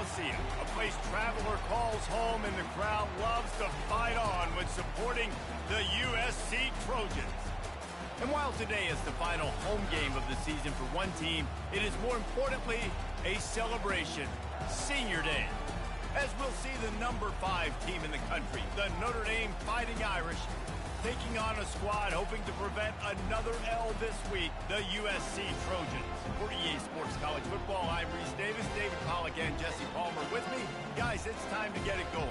Coliseum, a place traveler calls home and the crowd loves to fight on when supporting the USC Trojans. And while today is the final home game of the season for one team, it is more importantly a celebration, Senior Day. As we'll see the number 5 team in the country, the Notre Dame Fighting Irish, taking on a squad hoping to prevent another L this week, the USC Trojans. For EA Sports College Football, I'm Reese Davis, David Pollack, and Jesse Palmer with me. Guys, it's time to get it going.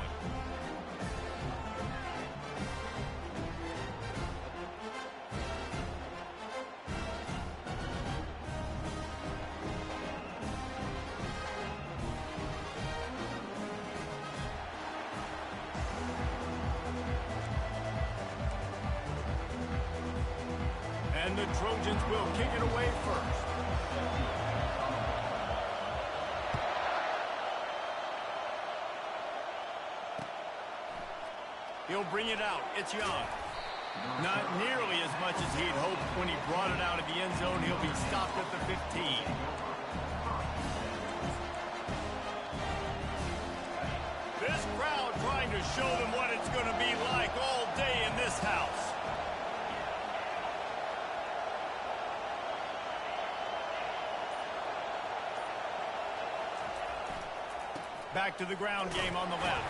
And the Trojans will kick it away first. He'll bring it out. It's Young. Not nearly as much as he'd hoped when he brought it out of the end zone. He'll be stopped at the 15. This crowd trying to show them what it's going to be like all day in this house. Back to the ground game on the left.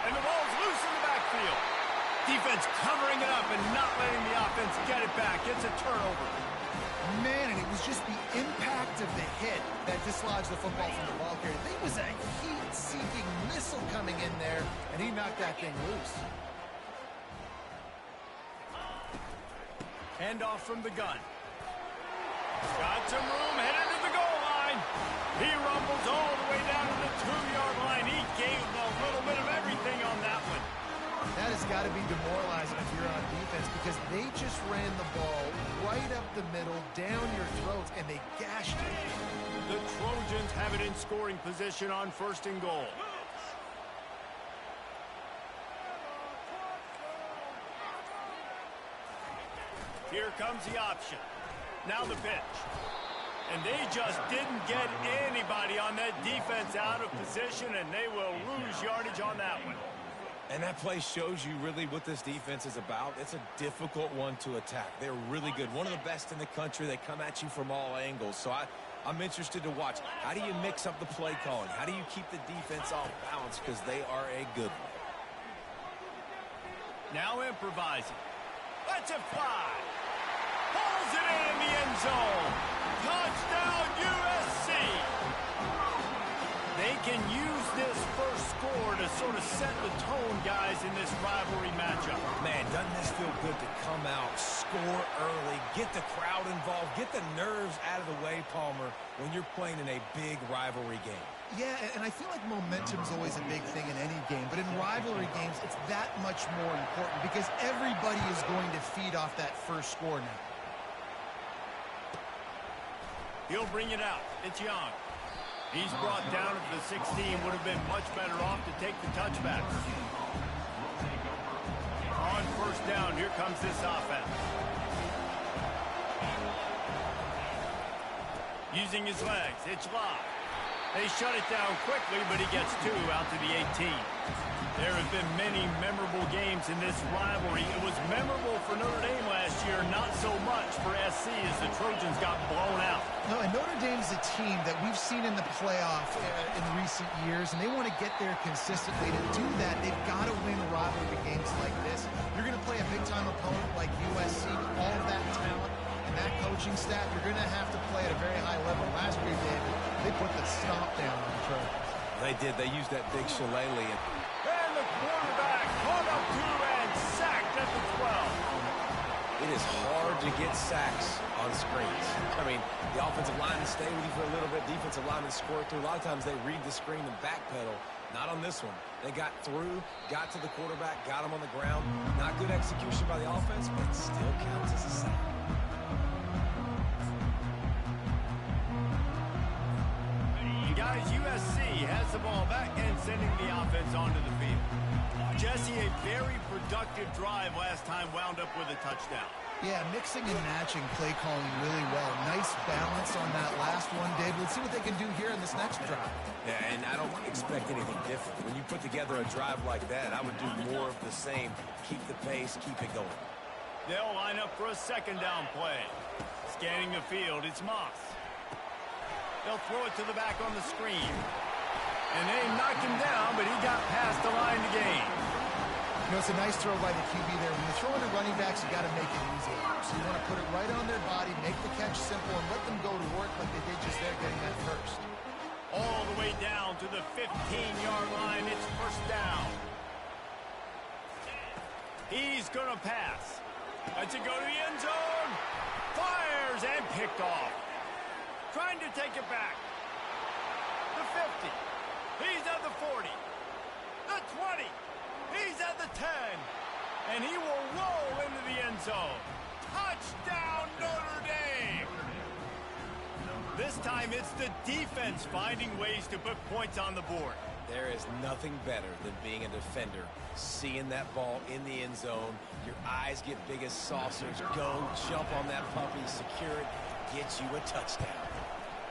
And the ball's loose in the backfield. Defense covering it up and not letting the offense get it back. It's a turnover. Man, and it was just the impact of the hit that dislodged the football from the ball carrier. There was a heat-seeking missile coming in there, and he knocked that thing loose. Handoff from the gun. Got some room, headed to the goal line. He rumbles all the way down to the 2-yard line. He gave a little bit of everything on that one. That has got to be demoralizing if you're on defense because they just ran the ball right up the middle, down your throats, and they gashed you. The Trojans have it in scoring position on 1st and goal. Here comes the option. Now the pitch. And they just didn't get anybody on that defense out of position, and they will lose yardage on that one. And that play shows you really what this defense is about. It's a difficult one to attack. They're really good. One of the best in the country. They come at you from all angles. So I'm interested to watch. How do you mix up the play calling? How do you keep the defense off balance? Because they are a good one. Now improvising. Let's it fly. Pulls it in the end zone. Touchdown, USC! They can use this first score to sort of set the tone, guys, in this rivalry matchup. Man, doesn't this feel good to come out, score early, get the crowd involved, get the nerves out of the way, Palmer, when you're playing in a big rivalry game. Yeah, and I feel like momentum's always a big thing in any game, but in rivalry games, it's that much more important because everybody is going to feed off that first score now. He'll bring it out. It's Young. He's brought down at the 16. Would have been much better off to take the touchback. On 1st down, here comes this offense. Using his legs, it's locked. They shut it down quickly, but he gets 2 out to the 18. There have been many memorable games in this rivalry. It was memorable for Notre Dame last year, not so much for SC as the Trojans got blown out. No, and Notre Dame's a team that we've seen in the playoff in recent years, and they want to get there consistently. To do that, they've got to win rivalry games like this. You're going to play a big-time opponent like USC, all of that talent, and that coaching staff, you're going to have to play at a very high level. Last year, David, they put the stomp down on the Trojans. They did. They used that big shillelagh. And the quarterback caught up to and sacked at the 12. It is hard to get sacks on screens. I mean, the offensive linemen stay with you for a little bit. Defensive linemen squirt through. A lot of times they read the screen and backpedal. Not on this one. They got through, got to the quarterback, got him on the ground. Not good execution by the offense, but it still counts as a sack. Guys, USC has the ball back and sending the offense onto the field. Jesse, a very productive drive last time wound up with a touchdown. Yeah, mixing and matching play calling really well. Nice balance on that last one, Dave. Let's see what they can do here in this next drive. Yeah, and I don't expect anything different. When you put together a drive like that, I would do more of the same. Keep the pace, keep it going. They'll line up for a second down play. Scanning the field, it's Moss. They'll throw it to the back on the screen. And they knocked him down, but he got past the line to gain. You know, it's a nice throw by the QB there. When you're throwing to running backs, you got to make it easy. So you want to put it right on their body, make the catch simple, and let them go to work like they did just there getting that first. All the way down to the 15-yard line. It's first down. He's going to pass. Lets it go to the end zone. Fires and picked off. Trying to take it back. The 50. He's at the 40. The 20. He's at the 10. And he will roll into the end zone. Touchdown, Notre Dame! This time it's the defense finding ways to put points on the board. There is nothing better than being a defender, seeing that ball in the end zone. Your eyes get big as saucers. Go, jump on that puppy, secure it, get you a touchdown.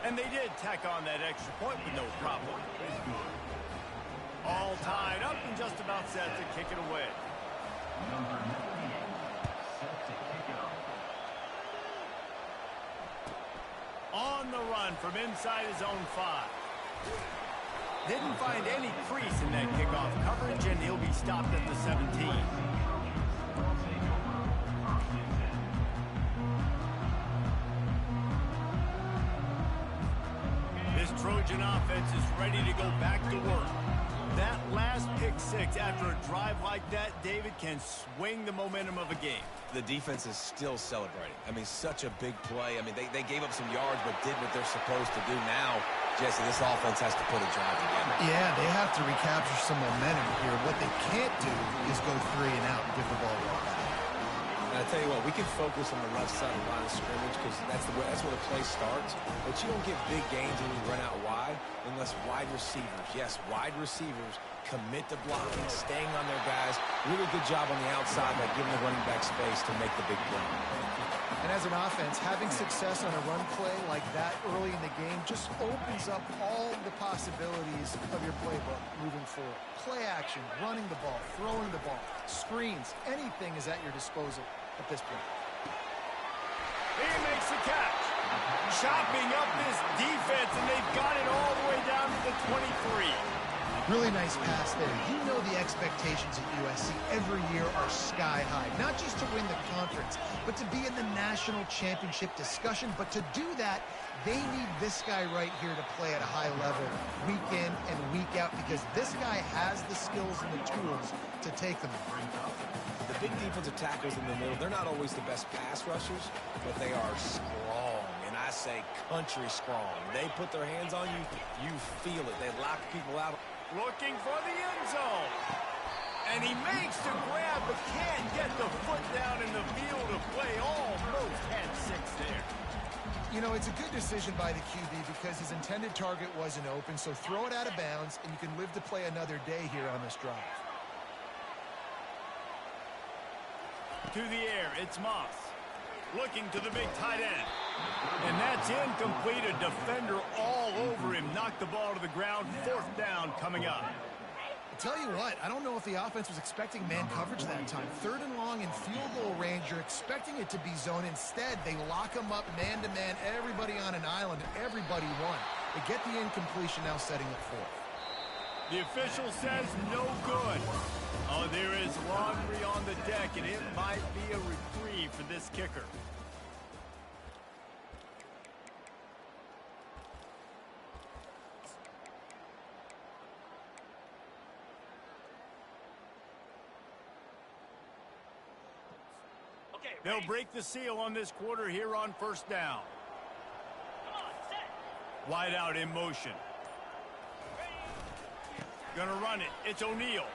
And they did tack on that extra point with no problem. All tied up and just about set to kick it away. Number 98, set to kick off. On the run from inside his own 5. Didn't find any crease in that kickoff coverage, and he'll be stopped at the 17. This Trojan offense is ready to go back to work. That last pick 6 after a drive like that, David, can swing the momentum of a game. The defense is still celebrating. I mean, such a big play. I mean, they gave up some yards but did what they're supposed to do. Now, Jesse, this offense has to put a drive together. Yeah, they have to recapture some momentum here. What they can't do is go 3 and out and give the ball right back. And I tell you what, we can focus on the left side of the line of scrimmage because that's where the play starts. But you don't get big gains when you run out wide unless wide receivers, yes, wide receivers commit to blocking, staying on their guys. Really good job on the outside by giving the running back space to make the big play. And as an offense, having success on a run play like that early in the game just opens up all the possibilities of your playbook moving forward. Play action, running the ball, throwing the ball, screens, anything is at your disposal at this point. He makes the catch. Chopping up this defense, and they've got it all the way down to the 23. Really nice pass there. You know the expectations at USC every year are sky high. Not just to win the conference, but to be in the national championship discussion. But to do that, they need this guy right here to play at a high level week in and week out because this guy has the skills and the tools to take them. The big defensive tackles in the middle, they're not always the best pass rushers, but they are strong. And I say country strong. They put their hands on you, you feel it. They lock people out. Looking for the end zone. And he makes the grab, but can't get the foot down in the field of play. Almost had 6 there. You know, it's a good decision by the QB because his intended target wasn't open, so throw it out of bounds, and you can live to play another day here on this drive. To the air, it's Moss. Looking to the big tight end. And that's incomplete. A defender all over him. Knocked the ball to the ground. 4th down coming up. I tell you what, I don't know if the offense was expecting man coverage that time. 3rd and long in field goal range. You're expecting it to be zone. Instead, they lock him up man-to-man. Everybody on an island. Everybody won. They get the incompletion now setting it 4th. The official says no good. Oh, there is laundry on the deck, and it might be a reprieve for this kicker. They'll break the seal on this quarter here on 1st down. Wide out in motion. Gonna run it. It's O'Neal.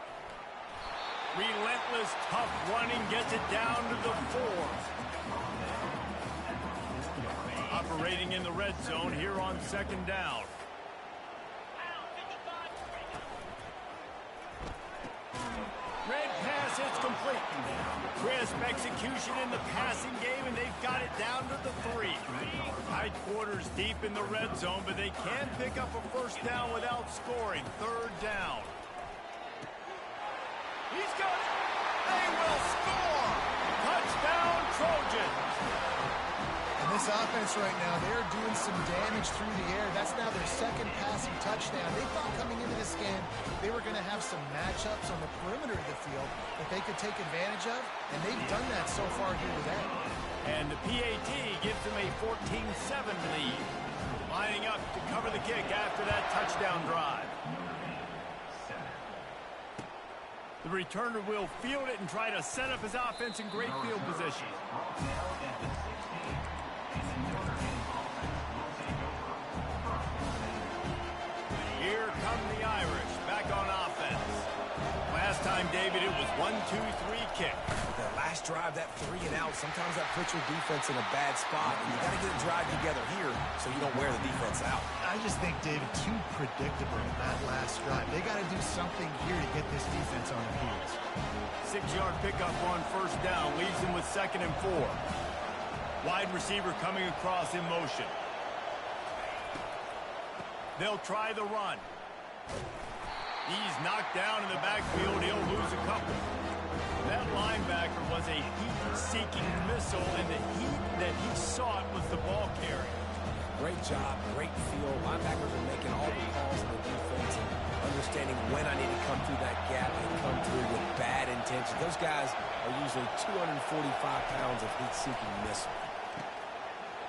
Relentless, tough running, gets it down to the 4. Operating in the red zone here on 2nd down. Red pass, it's complete. complete. Crisp execution in the passing game, and they've got it down to the 3. Tight quarters deep in the red zone, but they can pick up a first down without scoring. 3rd down. He's got it. They will score. Touchdown, Trojans. And this offense right now, they're doing some damage through the air. That's now their 2nd passing touchdown. They thought coming into this game they were going to have some matchups on the perimeter of the field that they could take advantage of, and they've done that so far here today. And the PAT gives them a 14-7 lead. Lining up to cover the kick after that touchdown drive. The returner will field it and try to set up his offense in great field position. Here come the Irish back on offense. Last time, David, it was 1-2-3 kick. The last drive, that 3 and out, sometimes that puts your defense in a bad spot. And you got to get a drive together here so you don't wear the defense out. I just think, David, too predictable in that last drive. They got to do something here to get this defense on their heels. 6-yard pickup on 1st down leaves them with 2nd and 4. Wide receiver coming across in motion. They'll try the run. He's knocked down in the backfield. He'll lose a couple. That linebacker was a heat-seeking missile, and the heat that he sought was the ball carrier. Great job, great feel. Linebackers are making all the calls in the defense and understanding when I need to come through that gap and come through with bad intentions. Those guys are usually 245 pounds of heat-seeking missile.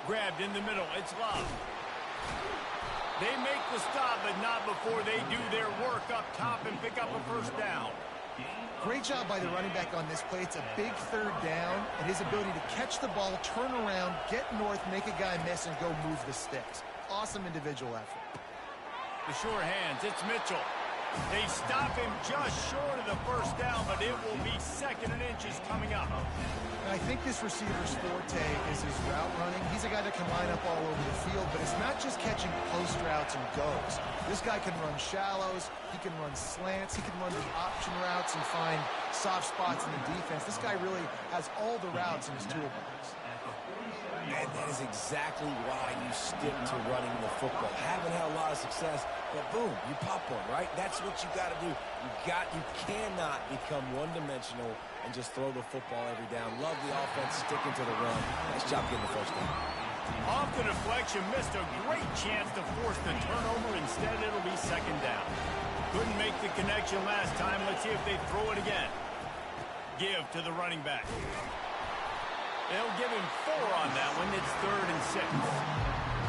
Grabbed in the middle. It's Love. They make the stop, but not before they do their work up top and pick up a first down. Great job by the running back on this play. It's a big 3rd down, and his ability to catch the ball, turn around, get north, make a guy miss, and go move the sticks. Awesome individual effort. The sure hands, it's Mitchell. They stop him just short of the first down, but it will be 2nd and inches coming up. And I think this receiver's forte is his route running. He's a guy that can line up all over the field, but it's not just catching post routes and goes. This guy can run shallows, he can run slants, he can run the option routes and find soft spots in the defense. This guy really has all the routes in his toolbox. And that is exactly why you stick to running the football. Haven't had a lot of success, but boom, you pop one, right? That's what you got to do. You cannot become one-dimensional and just throw the football every down. Love the offense, sticking to the run. Nice job getting the first down. Off the deflection, missed a great chance to force the turnover. Instead, it'll be 2nd down. Couldn't make the connection last time. Let's see if they throw it again. Give to the running back. They'll give him 4 on that one. It's 3rd and 6.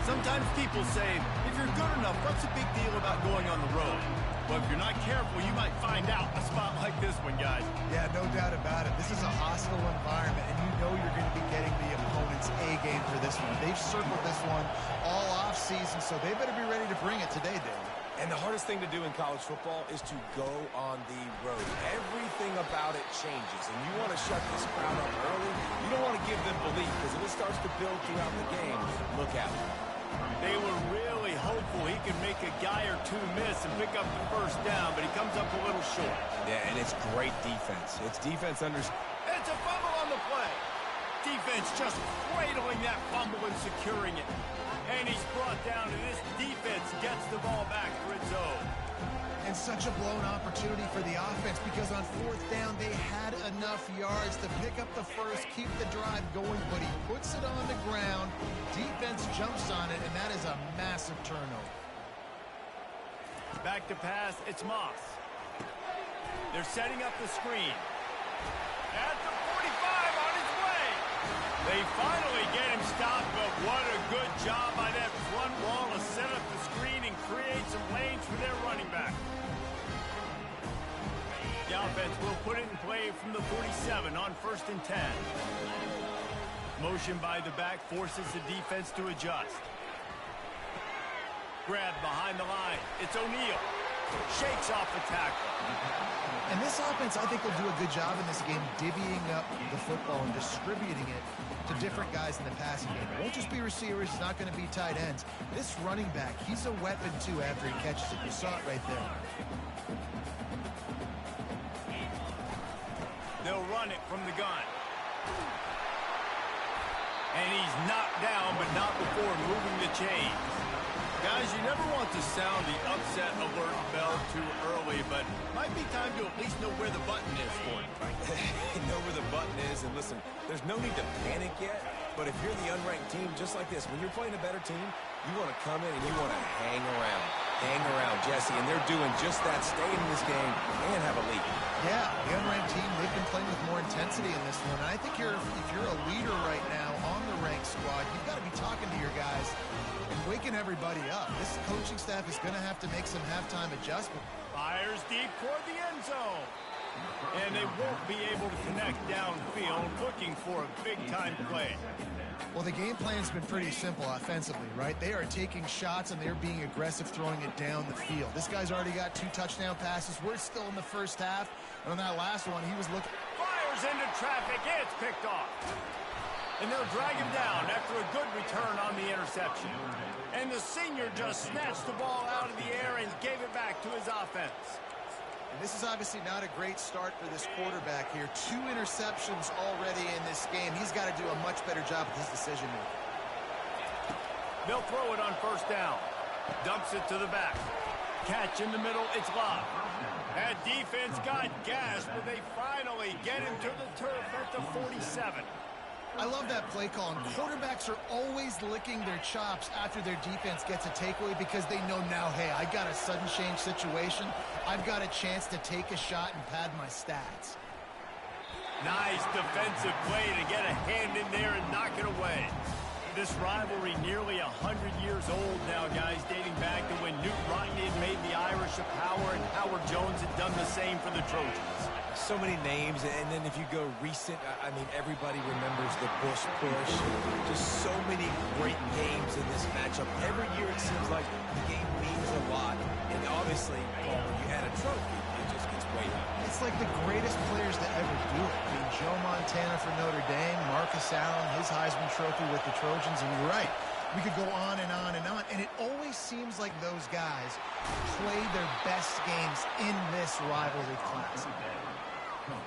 Sometimes people say, if you're good enough, what's the big deal about going on the road? Well, if you're not careful, you might find out a spot like this one, guys. Yeah, no doubt about it. This is a hostile environment, and you know you're going to be getting the opponent's A game for this one. They've circled this one all offseason, so they better be ready to bring it today, Dave. And the hardest thing to do in college football is to go on the road. Everything about it changes, and you want to shut this crowd up early. You don't want to give them belief, because if it starts to build throughout the game, look out. They were really hopeful he could make a guy or two miss and pick up the first down, but he comes up a little short. Yeah, and it's great defense. It's defense under... It's a fumble on the play. Defense just cradling that fumble and securing it. And he's brought down, and this defense gets the ball back for its own. And such a blown opportunity for the offense, because on 4th down, they had enough yards to pick up the first, keep the drive going, but he puts it on the ground. Defense jumps on it, and that is a massive turnover. Back to pass, it's Moss. They're setting up the screen. At the 45, on his way. They finally get him stopped, but what a good job by that front wall to set up the screen and create some lanes for their running back. The offense will put it in play from the 47 on 1st and 10. Motion by the back forces the defense to adjust. Grabbed behind the line. It's O'Neal. Shakes off the tackle. And this offense, I think, will do a good job in this game divvying up the football and distributing it to different guys in the passing game. It won't just be receivers. It's not going to be tight ends. This running back, he's a weapon, too, after he catches it. You saw it right there. They'll run it from the gun. And he's knocked down, but not before moving the chains. Guys, you never want to sound the upset alert bell too early, but might be time to at least know where the button is for it. Know where the button is, and listen, there's no need to panic yet, but if you're the unranked team, just like this, when you're playing a better team, you want to come in and you want to hang around. Hang around, Jesse, and they're doing just that, staying in this game and have a lead. Yeah, the unranked team, they've been playing with more intensity in this one. I think if you're a leader right now on the ranked squad, you've got to be talking to your guys and waking everybody up. This coaching staff is going to have to make some halftime adjustment. Fires deep toward the end zone. And they won't be able to connect downfield, looking for a big-time play. Well, the game plan's been pretty simple offensively, right? They are taking shots, and they're being aggressive, throwing it down the field. This guy's already got 2 touchdown passes. We're still in the first half. And on that last one, he was looking... Fires into traffic. It's picked off. And they'll drag him down after a good return on the interception. And the senior just snatched the ball out of the air and gave it back to his offense. And this is obviously not a great start for this quarterback here. 2 interceptions already in this game. He's got to do a much better job with his decision-making. They'll throw it on first down. Dumps it to the back. Catch in the middle. It's locked. That defense got gas, but they finally get him to the turf at the 47. I love that play call, and quarterbacks are always licking their chops after their defense gets a takeaway because they know now, hey, I got a sudden change situation. I've got a chance to take a shot and pad my stats. Nice defensive play to get a hand in there and knock it away. This rivalry nearly 100 years old now, guys, dating back to when Newt Rockne had made the Irish a power and Howard Jones had done the same for the Trojans. So many names, and then if you go recent, I mean, everybody remembers the Bush push. Just so many great games in this matchup. Every year it seems like the game means a lot, and obviously, Paul, when you add a trophy, it just gets way up. It's like the greatest players to ever do it. I mean, Joe Montana for Notre Dame, Marcus Allen, his Heisman Trophy with the Trojans, and you're right. We could go on and on and on, and it always seems like those guys play their best games in this rivalry class.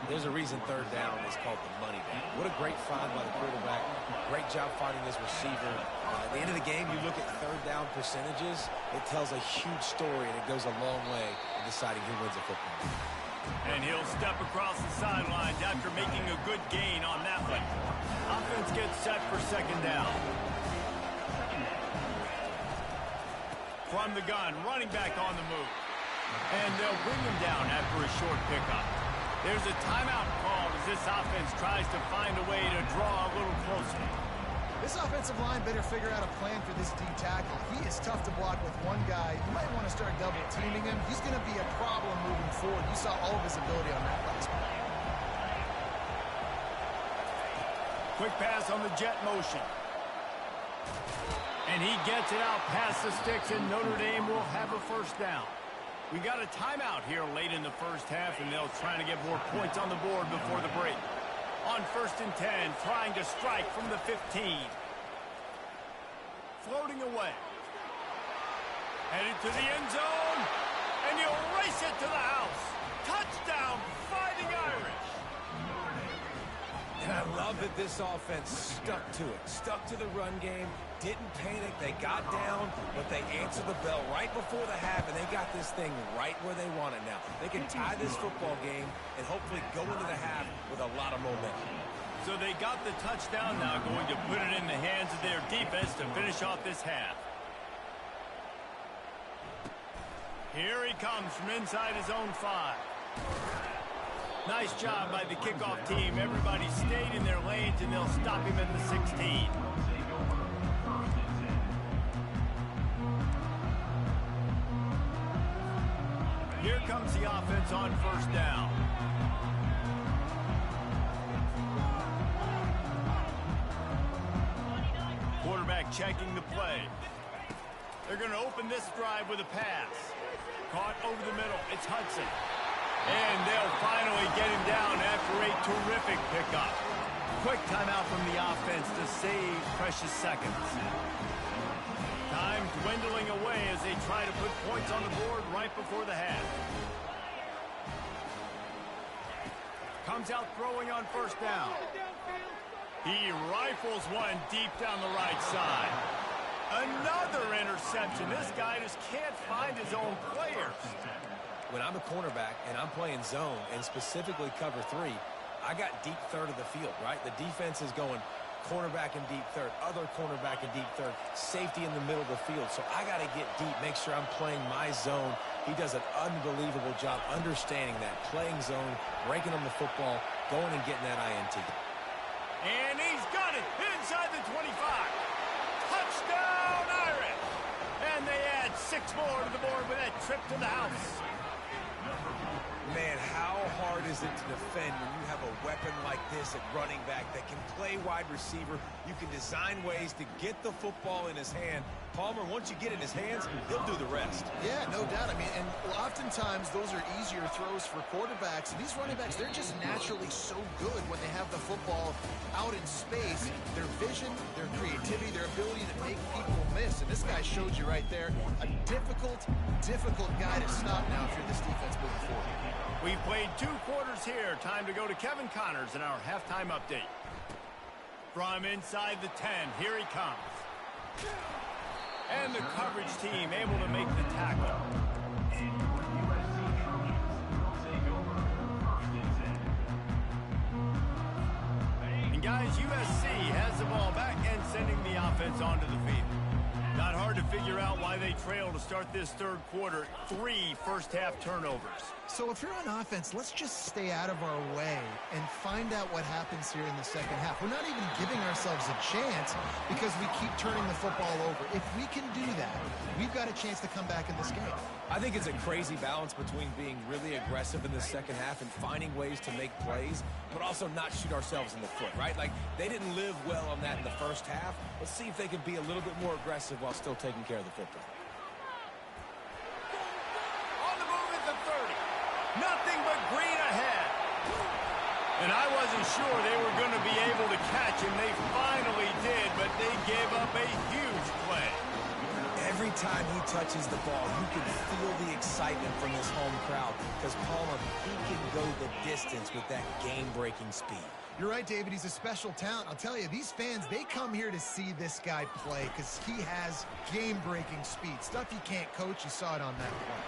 There's a reason third down is called the money down. What a great find by the quarterback. Great job finding his receiver. At the end of the game, you look at third down percentages, it tells a huge story, and it goes a long way in deciding who wins a football game. And he'll step across the sidelines after making a good gain on that one. Offense gets set for second down. From the gun, running back on the move. And they'll bring him down after a short pickup. There's a timeout called as this offense tries to find a way to draw a little closer. This offensive line better figure out a plan for this D tackle. He is tough to block with one guy. You might want to start double teaming him. He's going to be a problem moving forward. You saw all of his ability on that last play. Quick pass on the jet motion. And he gets it out past the sticks, and Notre Dame will have a first down. We got a timeout here late in the first half, and they'll try to get more points on the board before the break. On first and 10, trying to strike from the 15. Floating away. Headed to the end zone, and he'll race it to the house. Touchdown, Fighting Irish. And I love that this offense stuck to it, stuck to the run game, didn't panic, they got down, but they answered the bell right before the half, and they got this thing right where they want it now. They can tie this football game and hopefully go into the half with a lot of momentum. So they got the touchdown now, going to put it in the hands of their defense to finish off this half. Here he comes from inside his own 5. Nice job by the kickoff team. Everybody stayed in their lanes, and they'll stop him at the 16. Here comes the offense on first down. Quarterback checking the play. They're going to open this drive with a pass. Caught over the middle. It's Hudson. And they'll finally get him down after a terrific pickup. Quick timeout from the offense to save precious seconds. Time dwindling away as they try to put points on the board right before the half. comes out throwing on first down. He rifles one deep down the right side. Another interception. This guy just can't find his own players. When I'm a cornerback and I'm playing zone and specifically cover 3, I got deep third of the field, right? The defense is going cornerback in deep third, other cornerback in deep third, safety in the middle of the field. So I got to get deep, make sure I'm playing my zone. He does an unbelievable job understanding that, playing zone, breaking on the football, going and getting that INT. And he's got it inside the 25. Touchdown, Irish! And they add 6 more to the board with that trip to the house. Man, how hard is it to defend when you have a weapon like this at running back that can play wide receiver? You can design ways to get the football in his hand. Palmer, once you get it in his hands, he'll do the rest. Yeah, no doubt. I mean, and oftentimes those are easier throws for quarterbacks. And these running backs, they're just naturally so good when they have the football out in space. Their vision, their creativity, their ability to make people miss. And this guy showed you right there, a difficult guy to stop now if you're this defense moving forward. We've played 2 quarters here. Time to go to Kevin Connors in our halftime update. From inside the 10, here he comes. And the coverage team able to make the tackle. And guys, USC has the ball back and sending the offense onto the field. Not hard to figure out why they trail to start this third quarter. 3 first-half turnovers. So if you're on offense, let's just stay out of our way and find out what happens here in the second half. We're not even giving ourselves a chance because we keep turning the football over. If we can do that, we've got a chance to come back in this game. I think it's a crazy balance between being really aggressive in the second half and finding ways to make plays, but also not shoot ourselves in the foot, right? Like, they didn't live well on that in the first half. Let's see if they can be a little bit more aggressive while still taking care of the football. On the move at the 30. Nothing but green ahead. And I wasn't sure they were going to be able to catch him. They finally did, but they gave up a huge play. Every time he touches the ball, you can feel the excitement from this home crowd because Palmer, he can go the distance with that game-breaking speed. You're right, David. He's a special talent. I'll tell you, these fans, they come here to see this guy play because he has game-breaking speed. Stuff you can't coach. You saw it on that play.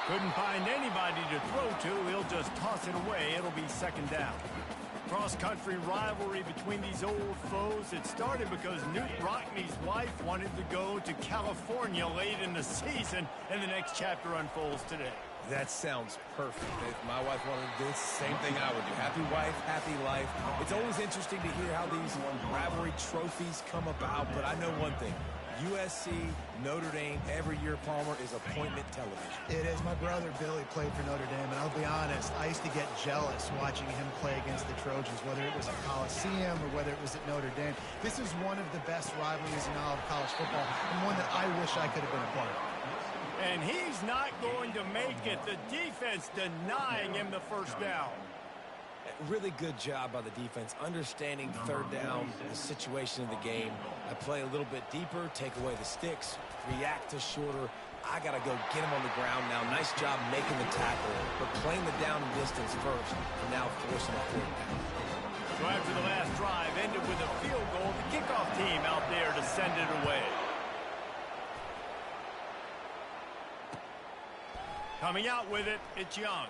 Couldn't find anybody to throw to. He'll just toss it away. It'll be second down. Cross-country rivalry between these old foes. It started because Newt Rockney's wife wanted to go to California late in the season, and the next chapter unfolds today. That sounds perfect. If my wife wanted to do the same thing I would do. Happy wife, happy life. It's always interesting to hear how these rivalry trophies come about, but I know one thing. USC, Notre Dame, every year, Palmer, is appointment television. It is. My brother Billy played for Notre Dame, and I'll be honest, I used to get jealous watching him play against the Trojans, whether it was at Coliseum or whether it was at Notre Dame. This is one of the best rivalries in all of college football, and one that I wish I could have been a part of. And he's not going to make it. The defense denying him the first down. Really good job by the defense, understanding third down, the situation of the game. I play a little bit deeper, take away the sticks, react to shorter. I got to go get him on the ground now. Nice job making the tackle, but playing the down distance first, and now forcing a fourth down. So after the last drive ended with a field goal, the kickoff team out there to send it away. Coming out with it, it's Young.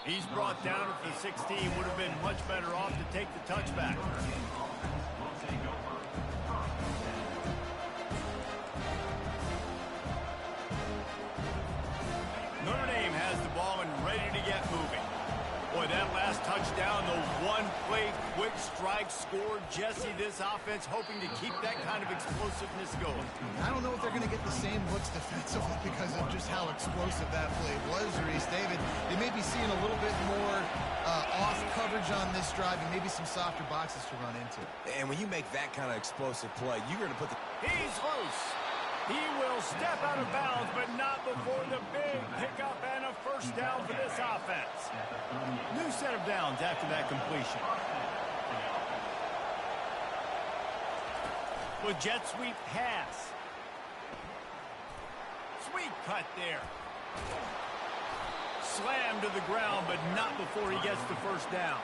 He's brought down at the 16. Would have been much better off to take the touchback. Notre Dame has the ball and ready to get moving. Boy, that last touchdown, the one-play quick strike scored. Jesse, this offense hoping to keep that kind of explosiveness going. I don't know if they're going to get the same looks defensively because of just how explosive that play was, Reese. David, they may be seeing a little bit more off coverage on this drive and maybe some softer boxes to run into. And when you make that kind of explosive play, you're going to put the... He's loose. He will step out of bounds, but not before the big pickup and a first down for this offense. New set of downs after that completion. With jet sweep pass. Sweet cut there. Slammed to the ground, but not before he gets the first down.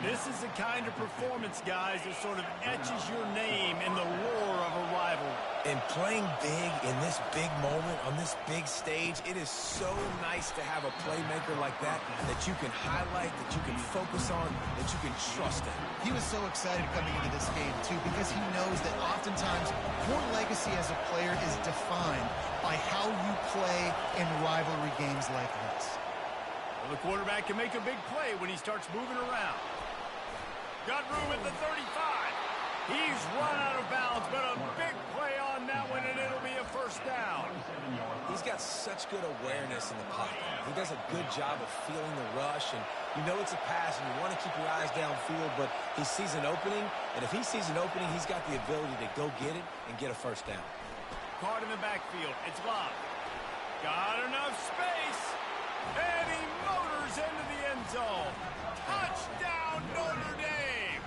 This is the kind of performance, guys, that sort of etches your name in the roar of a rivalry. And playing big in this big moment, on this big stage, it is so nice to have a playmaker like that you can highlight, that you can focus on, that you can trust in. He was so excited coming into this game, too, because he knows that oftentimes your legacy as a player is defined by how you play in rivalry games like this. Well, the quarterback can make a big play when he starts moving around. Got room at the 35. He's run out of bounds, but a big play on that one, and it'll be a first down. He's got such good awareness in the pocket. He does a good job of feeling the rush, and you know it's a pass, and you want to keep your eyes downfield, but he sees an opening, and if he sees an opening, he's got the ability to go get it and get a first down. Card in the backfield. It's locked. Got enough space, and he motors into the end zone. Touchdown, Notre Dame!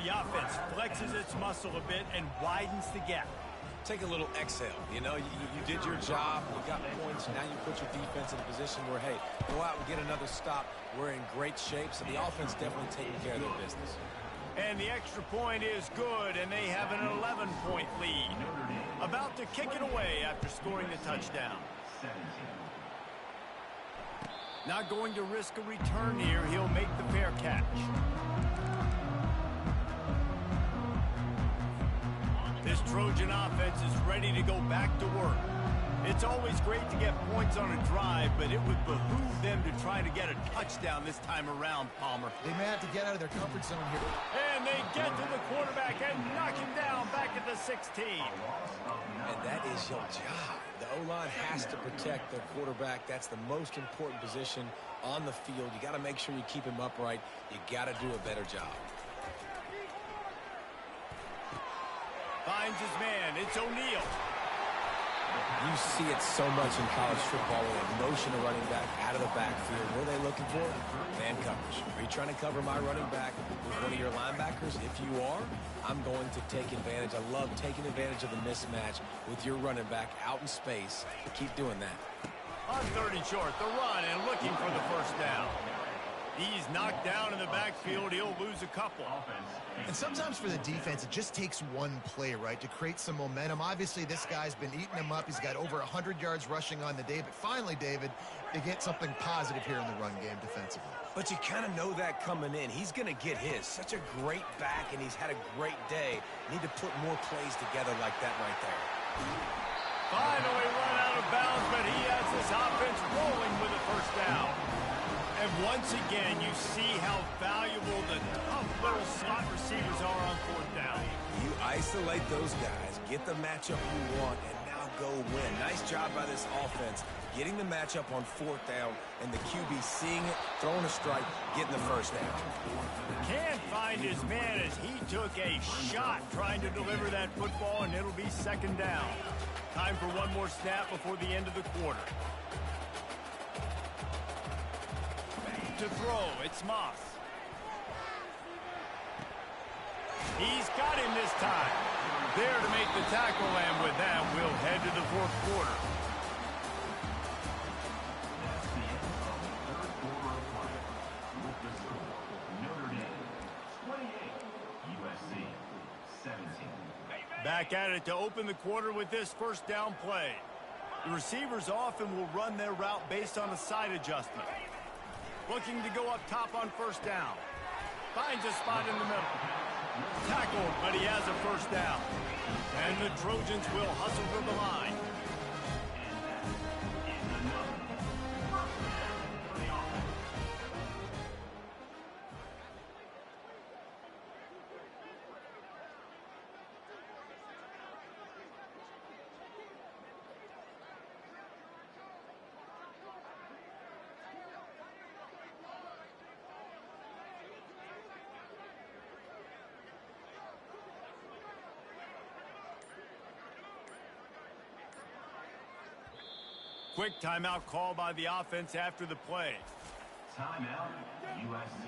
The offense flexes its muscle a bit and widens the gap. Take a little exhale. You know, you did your job, you got points, now you put your defense in a position where, hey, go out and get another stop. We're in great shape, so the offense definitely taking care of their business. And the extra point is good, and they have an 11-point lead. About to kick it away after scoring the touchdown. Not going to risk a return here. He'll make the fair catch. This Trojan offense is ready to go back to work. It's always great to get points on a drive, but it would behoove them to try to get a touchdown this time around, Palmer. They may have to get out of their comfort zone here. And they get to the quarterback and knock him down back at the 16. And that is your job. The O-line has to protect their quarterback. That's the most important position on the field. You got to make sure you keep him upright. You got to do a better job. Finds his man. It's O'Neal. You see it so much in college football with a motion of running back out of the backfield. What are they looking for? Man coverage. Are you trying to cover my running back with one of your linebackers? If you are, I'm going to take advantage. I love taking advantage of the mismatch with your running back out in space. Keep doing that. On 30 short, the run and looking for the first down. He's knocked down in the backfield. He'll lose a couple. And sometimes for the defense, it just takes one play, right, to create some momentum. Obviously, this guy's been eating him up. He's got over 100 yards rushing on the day. But finally, David, they get something positive here in the run game defensively. But you kind of know that coming in. He's going to get his. Such a great back, and he's had a great day. Need to put more plays together like that right there. Finally run out of bounds, but he has this offense rolling with a first down. And once again, you see how valuable the tough little slot receivers are on fourth down. You isolate those guys, get the matchup you want, and now go win. Nice job by this offense, getting the matchup on fourth down, and the QB seeing it, throwing a strike, getting the first down. Can't find his man as he took a shot trying to deliver that football, and it'll be second down. Time for one more snap before the end of the quarter. To throw, it's Moss. He's got him this time. There to make the tackle, and with that, we'll head to the fourth quarter. That's the end of the third quarter of play. With the score, Notre Dame 28, USC 17. Back at it to open the quarter with this first down play. The receivers often will run their route based on a side adjustment. Looking to go up top on first down. Finds a spot in the middle. Tackled, but he has a first down. And the Trojans will hustle to the line. Quick timeout call by the offense after the play. Timeout, USC.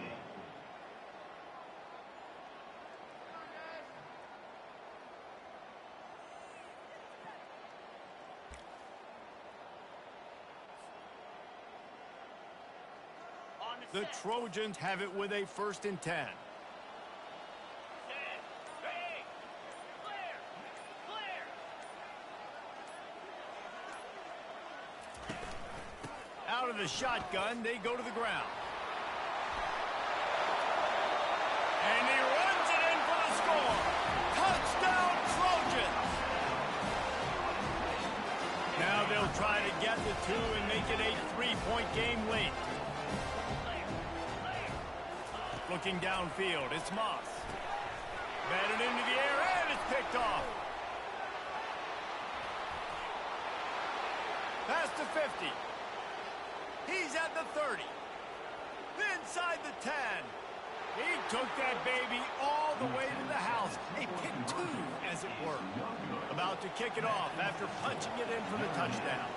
The Trojans have it with a 1st and 10. Out of the shotgun, they go to the ground. And he runs it in for the score. Touchdown, Trojans! Now they'll try to get the 2 and make it a 3-point game late. Looking downfield, it's Moss. Batted into the air, and it's picked off. Pass to 50. He's at the 30. Inside the 10. He took that baby all the way to the house. A pick 2, as it were. About to kick it off after punching it in for the touchdown.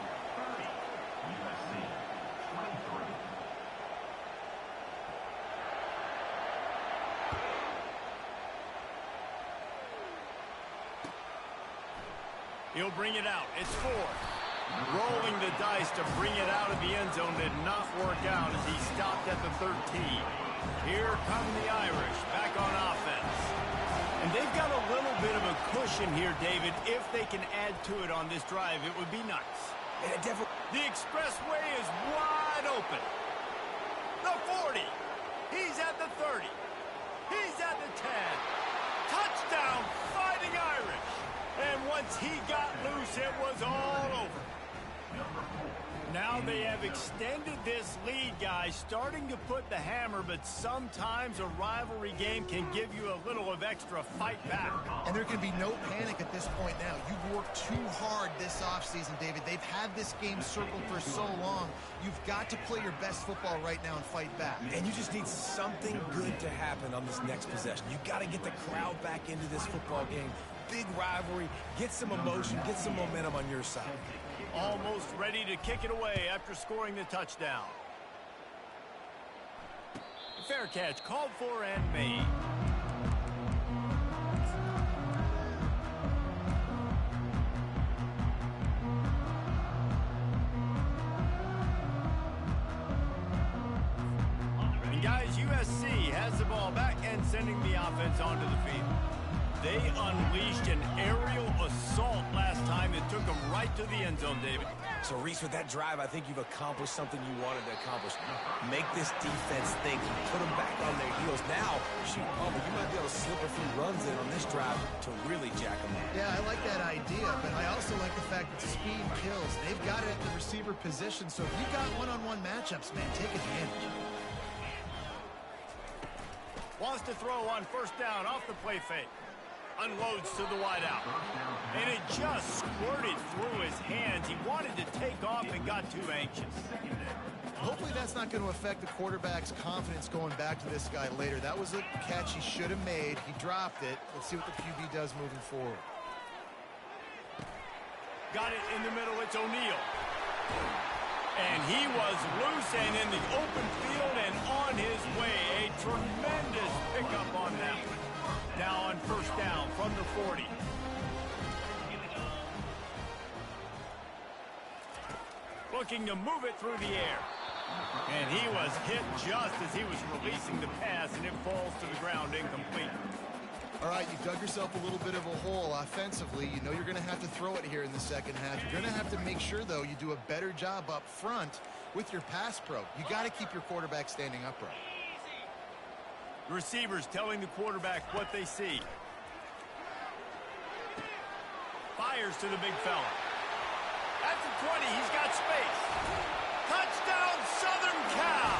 USC 23. He'll bring it out. It's 4. Rolling the dice to bring it out of the end zone did not work out as he stopped at the 13. Here come the Irish back on offense. And they've got a little bit of a cushion here, David. If they can add to it on this drive, it would be nice. The expressway is wide open. The 40. He's at the 30. He's at the 10. Touchdown, Fighting Irish. And once he got loose, it was all over. Now they have extended this lead, guys, starting to put the hammer, but sometimes a rivalry game can give you a little of extra fight back. And there can be no panic at this point now. You've worked too hard this offseason, David. They've had this game circled for so long. You've got to play your best football right now and fight back. And you just need something good to happen on this next possession. You got to get the crowd back into this football game. Big rivalry, get some emotion, get some momentum on your side. Almost ready to kick it away after scoring the touchdown. Fair catch called for and made. And guys, USC has the ball back and sending the offense onto the field. They unleashed an aerial assault last time that took them right to the end zone, David. So, Reese, with that drive, I think you've accomplished something you wanted to accomplish. Make this defense think. Put them back on their heels. Now, shoot, Palmer, you might be able to slip a few runs in on this drive to really jack them up. Yeah, I like that idea, but I also like the fact that speed kills. They've got it at the receiver position, so if you got one-on-one matchups, man, take advantage. Wants to throw on 1st down off the play fake. Unloads to the wideout. And it just squirted through his hands. He wanted to take off and got too anxious. Hopefully that's not going to affect the quarterback's confidence going back to this guy later. That was a catch he should have made. He dropped it. Let's see what the QB does moving forward. Got it in the middle. It's O'Neal. And he was loose and in the open field and on his way. A tremendous pickup on that one. Now on 1st down from the 40. Looking to move it through the air. And he was hit just as he was releasing the pass, and it falls to the ground incomplete. All right, you dug yourself a little bit of a hole offensively. You know you're going to have to throw it here in the second half. You're going to have to make sure, though, you do a better job up front with your pass pro. You got to keep your quarterback standing upright. The receivers telling the quarterback what they see. Fires to the big fella. At the 20, he's got space. Touchdown, Southern Cal!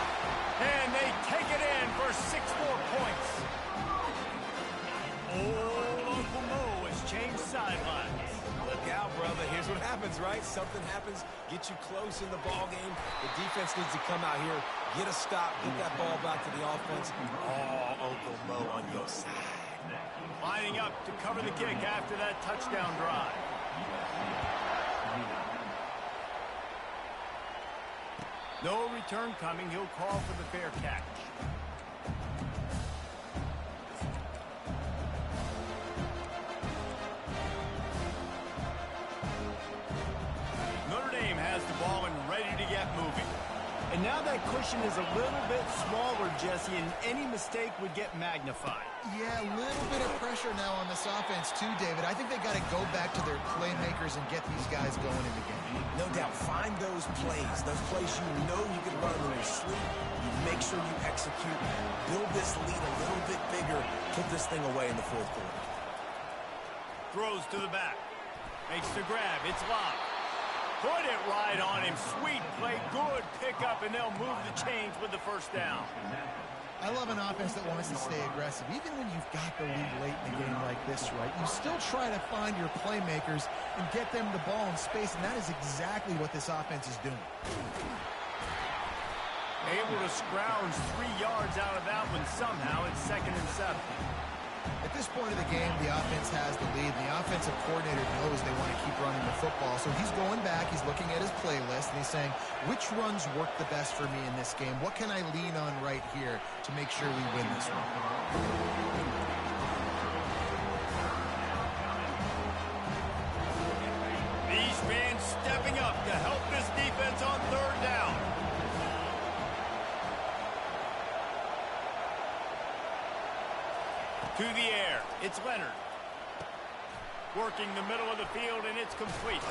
And they take it in for 6 more points. Old Uncle Mo has changed sidelines. Look out, brother. Here's what happens, right? Something happens, get you close in the ball game. The defense needs to come out here, get a stop, get that ball back to the offense. Oh, Uncle Mo on your side. Lining up to cover the kick after that touchdown drive. No return coming. He'll call for the fair catch. Notre Dame has the ball and ready to get moving. And now that that cushion is a little bit smaller, Jesse, and any mistake would get magnified. Yeah, a little bit of pressure now on this offense too, David. I think they got to go back to their playmakers and get these guys going in the game. No doubt. Find those plays you know you can run in your sleep. You make sure you execute. Build this lead a little bit bigger. Put this thing away in the fourth quarter. Throws to the back. Makes the grab. It's locked. Put it right on him. Sweet play. Good pickup, and they'll move the chains with the first down. I love an offense that wants to stay aggressive. Even when you've got the lead late in the game like this, right, you still try to find your playmakers and get them the ball in space, and that is exactly what this offense is doing. Able to scrounge 3 yards out of that one somehow. It's 2nd and 7. At this point of the game, the offense has the lead, and the offensive coordinator knows they want to keep running the football. So he's going back, he's looking at his playlist, and he's saying, which runs work the best for me in this game? What can I lean on right here to make sure we win this one? These fans stepping up to help this defense on 3rd down. To the air. It's Leonard. Working the middle of the field, and it's complete.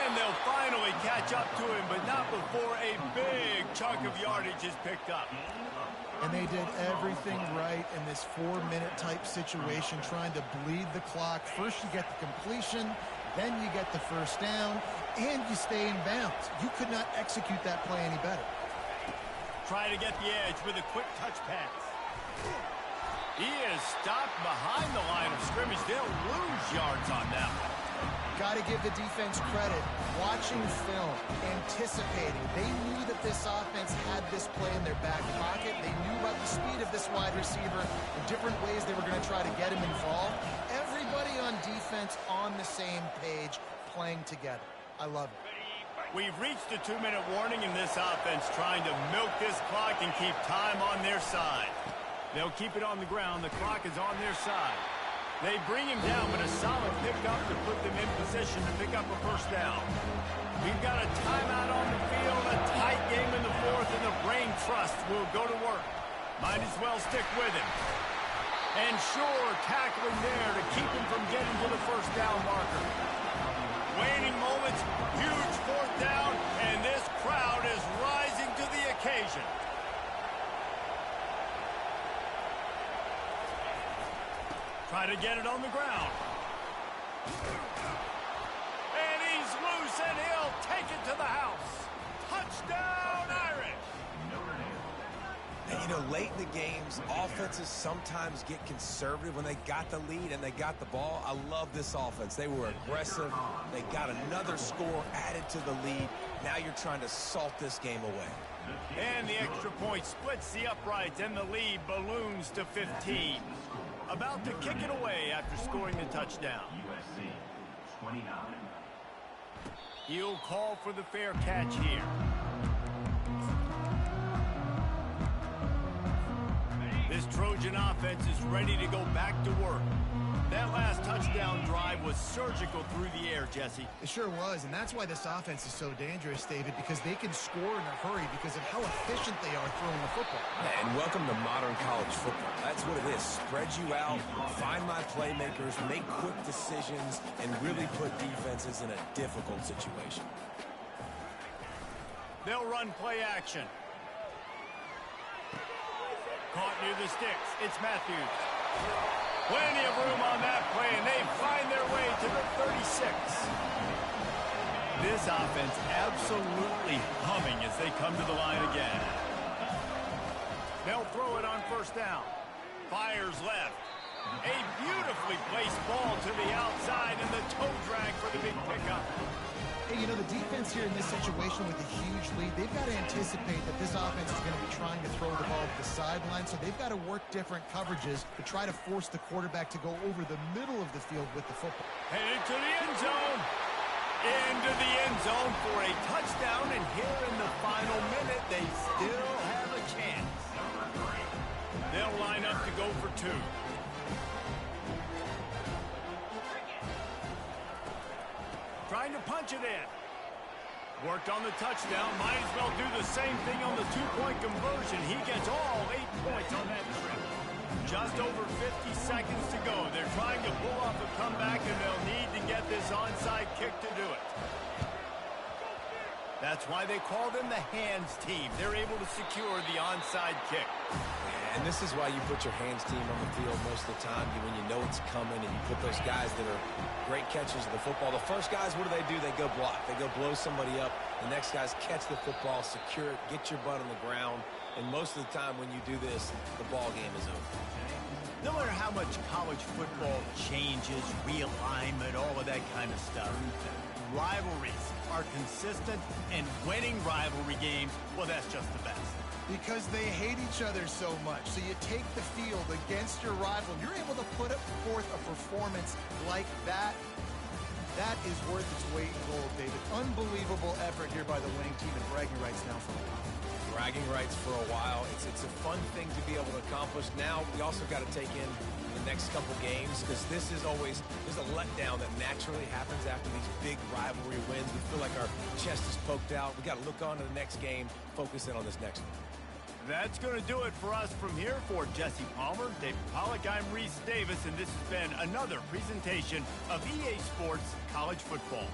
And they'll finally catch up to him, but not before a big chunk of yardage is picked up. And they did everything right in this 4-minute type situation, trying to bleed the clock. First you get the completion, then you get the first down, and you stay in bounds. You could not execute that play any better. Try to get the edge with a quick touch pass. He is stopped behind the line of scrimmage. They'll lose yards on that one. Got to give the defense credit. Watching film, anticipating. They knew that this offense had this play in their back pocket. They knew about the speed of this wide receiver, the different ways they were going to try to get him involved. Everybody on defense on the same page, playing together. I love it. We've reached the 2-minute warning in this offense, trying to milk this clock and keep time on their side. They'll keep it on the ground. The clock is on their side. They bring him down, but a solid pickup to put them in position to pick up a first down. We've got a timeout on the field, a tight game in the 4th, and the brain trust will go to work. Might as well stick with him. And sure, tackling there to keep him from getting to the first down marker. Waning moments, huge 4th down, and this crowd is rising to the occasion. Try to get it on the ground. And he's loose, and he'll take it to the house. Touchdown, Irish! And, you know, late in the games, offenses sometimes get conservative when they got the lead and they got the ball. I love this offense. They were aggressive. They got another score added to the lead. Now you're trying to salt this game away. And the extra point splits the uprights, and the lead balloons to 15. About to kick it away after scoring the touchdown. USC 29. He'll call for the fair catch here. This Trojan offense is ready to go back to work. That last touchdown drive was surgical through the air, Jesse. It sure was, and that's why this offense is so dangerous, David, because they can score in a hurry because of how efficient they are throwing the football. And welcome to modern college football. That's what it is. Spread you out, find my playmakers, make quick decisions, and really put defenses in a difficult situation. They'll run play action. Caught near the sticks. It's Matthews. Plenty of room on that play, and they find their way to the 36. This offense absolutely humming as they come to the line again. They'll throw it on first down. Fires left. A beautifully placed ball to the outside, and the toe drag for the big pickup. Hey, you know, the defense here in this situation with a huge lead, they've got to anticipate that this offense is going to be trying to throw the ball to the sideline, so they've got to work different coverages to try to force the quarterback to go over the middle of the field with the football. Headed to the end zone. Into the end zone for a touchdown, and here in the final minute, they still have a chance. They'll line up to go for 2. Trying to punch it in. Worked on the touchdown. Might as well do the same thing on the two-point conversion. He gets all 8 points on that trip. Just over 50 seconds to go. They're trying to pull off a comeback, and they'll need to get this onside kick to do it. That's why they call them the hands team. They're able to secure the onside kick. And this is why you put your hands team on the field most of the time when you know it's coming, and you put those guys that are great catchers of the football. The first guys, what do? They go block. They go blow somebody up. The next guys catch the football, secure it, get your butt on the ground. And most of the time when you do this, the ball game is over. No matter how much college football changes, realignment, all of that kind of stuff, rivalries are consistent, and winning rivalry games, well, that's just the best. Because they hate each other so much. So you take the field against your rival, you're able to put forth a performance like that. That is worth its weight in gold, David. Unbelievable effort here by the winning team, and bragging rights now for a while. Bragging rights for a while. It's a fun thing to be able to accomplish. Now we also got to take in the next couple games, because this is always, there's a letdown that naturally happens after these big rivalry wins. We feel like our chest is poked out. We got to look on to the next game, focus in on this next one. That's going to do it for us from here. For Jesse Palmer, David Pollack, I'm Reese Davis, and this has been another presentation of EA Sports College Football.